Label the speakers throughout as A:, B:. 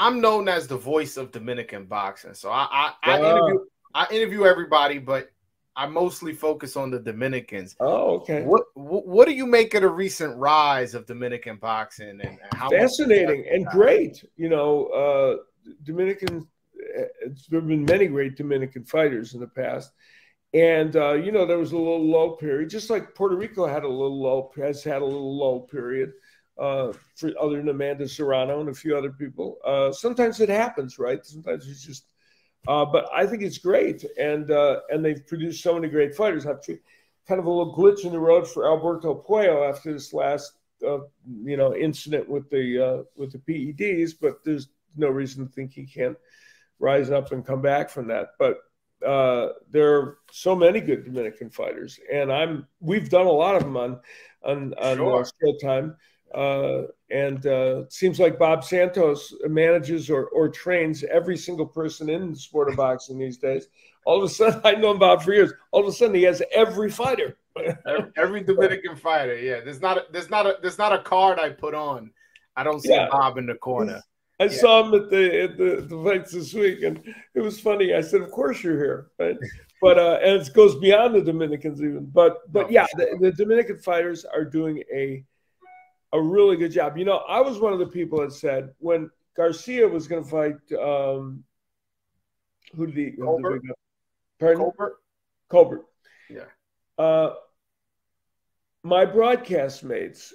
A: I'm known as the voice of Dominican boxing, so I interview everybody, but I mostly focus on the Dominicans.
B: Oh, okay.
A: What do you make of the recent rise of Dominican boxing and how
B: fascinating and great? You know, Dominican. There have been many great Dominican fighters in the past, and you know, there was a little lull period, just like Puerto Rico had a little lull, has had a little lull period. For other than Amanda Serrano and a few other people, sometimes it happens, right? Sometimes it's just. But I think it's great, and they've produced so many great fighters. I've kind of a little glitch in the road for Alberto Puello after this last, you know, incident with the PEDs. But there's no reason to think he can't rise up and come back from that. But there are so many good Dominican fighters, and we've done a lot of them on Showtime. And it seems like Bob Santos manages or trains every single person in the sport of boxing these days. All of a sudden, I've known Bob for years. All of a sudden, he has every fighter,
A: every Dominican fighter. Yeah, there's not a card I put on. I don't see Bob in the corner.
B: I saw him at the fights this week, and it was funny. I said, "Of course you're here," right? But and it goes beyond the Dominicans even. But yeah, the Dominican fighters are doing a really good job. You know, I was one of the people that said when Garcia was going to fight, who did he?
A: Colbert.
B: Pardon? Colbert.
A: Yeah.
B: My broadcast mates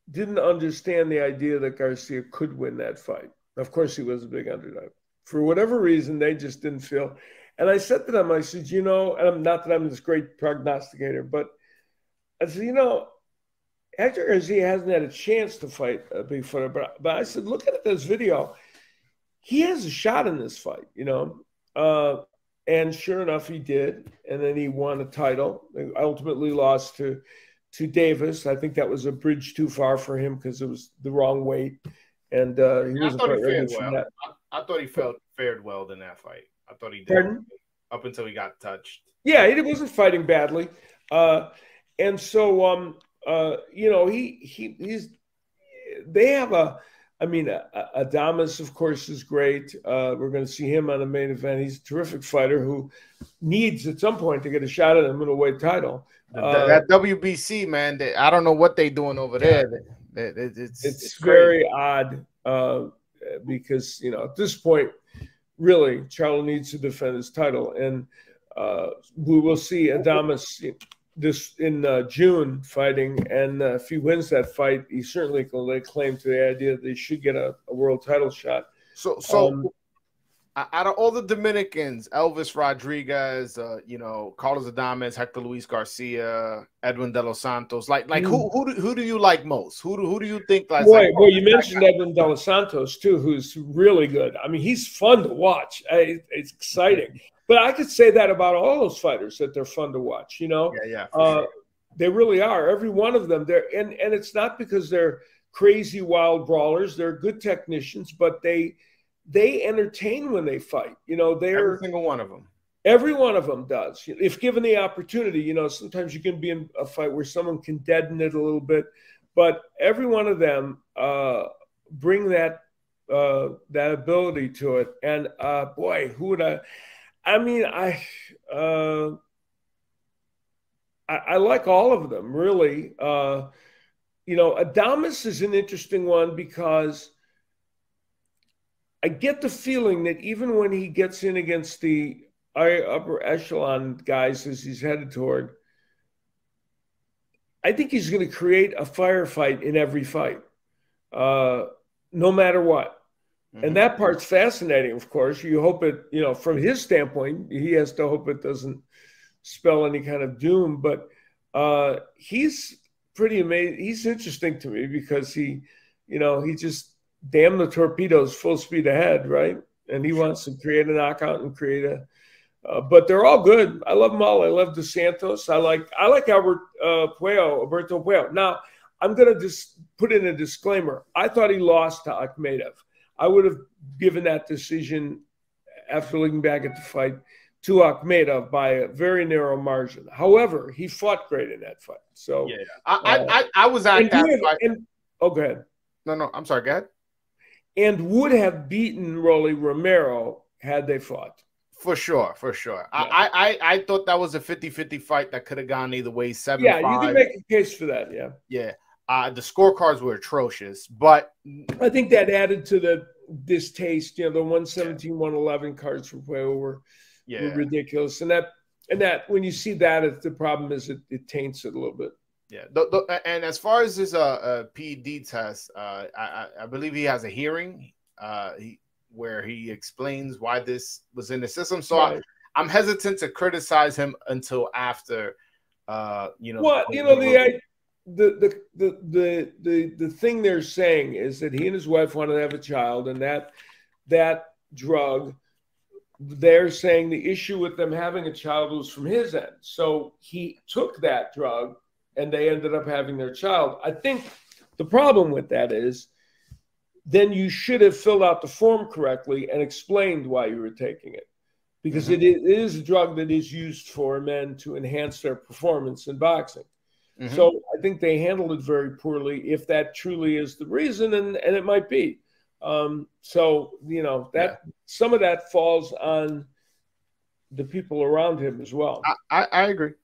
B: didn't understand the idea that Garcia could win that fight. Of course, he was a big underdog. For whatever reason, they just didn't feel. And I said to them, I said, you know, and not that I'm this great prognosticator, but I said, you know, Hector Garcia hasn't had a chance to fight a big fighter, but I said, look at this video. He has a shot in this fight, you know. And sure enough, he did. And then he won a title. They ultimately lost to Davis. I think that was a bridge too far for him because it was the wrong weight. And he wasn't quite ready for that.
A: I thought he fared well in that fight. I thought he did.
B: Pardon?
A: Up until he got touched.
B: Yeah, he wasn't fighting badly. And so you know, they have Adames, of course, is great. We're going to see him on the main event. He's a terrific fighter who needs at some point to get a shot at a middleweight title.
A: That WBC, man, I don't know what they're doing over there. It's
B: very odd because, you know, at this point, really, Charlo needs to defend his title. And we will see Adames this in June fighting, and if he wins that fight, he certainly can lay claim to the idea that they should get a world title shot.
A: So out of all the Dominicans, Elvis Rodriguez, you know, Carlos Adames, Hector Luis Garcia, Edwin De Los Santos, like who do you like most? Who do you think? Like,
B: well, you mentioned Edwin De Los Santos too, who's really good. I mean, he's fun to watch. It's exciting. But I could say that about all those fighters, that they're fun to watch, you know?
A: Yeah, sure.
B: They really are. Every one of them. And it's not because they're crazy wild brawlers. They're good technicians, but they entertain when they fight. You know,
A: every single one of them.
B: Every one of them does. If given the opportunity, you know, sometimes you can be in a fight where someone can deaden it a little bit, but every one of them bring that ability to it. And boy, who would I mean, I like all of them, really. You know, Adames is an interesting one because I get the feeling that even when he gets in against the upper echelon guys as he's headed toward, I think he's going to create a firefight in every fight, no matter what. And that part's fascinating, of course. You hope it, you know, from his standpoint, he has to hope it doesn't spell any kind of doom. But he's pretty amazing. He's interesting to me because he just damn the torpedoes full speed ahead, right? And he wants to create a knockout and create but they're all good. I love them all. I love Dos Santos. I like Alberto Puello. Now, I'm going to just put in a disclaimer. I thought he lost to Akhmedov. I would have given that decision after looking back at the fight to Akhmedov by a very narrow margin. However, he fought great in that fight. So
A: yeah, I was at that fight.
B: Oh, go ahead.
A: No, I'm sorry. Go ahead.
B: and would have beaten Rolly Romero had they fought.
A: For sure, for sure. Yeah. I thought that was a 50-50 fight that could have gone either way. 7-5.
B: Yeah, you can make a case for that. Yeah.
A: Yeah. The scorecards were atrocious, but
B: I think that added to the distaste. The 117, 111 cards were ridiculous, and that when you see that, the problem is it taints it a little bit.
A: Yeah, and as far as his PED test, I believe he has a hearing where he explains why this was in the system. So right. I'm hesitant to criticize him until after,
B: The thing they're saying is that he and his wife wanted to have a child, and that drug, they're saying the issue with them having a child was from his end. So he took that drug, and they ended up having their child. I think the problem with that is then you should have filled out the form correctly and explained why you were taking it, because it is a drug that is used for men to enhance their performance in boxing. So I think they handled it very poorly, if that truly is the reason, and it might be. Some of that falls on the people around him as well.
A: I agree.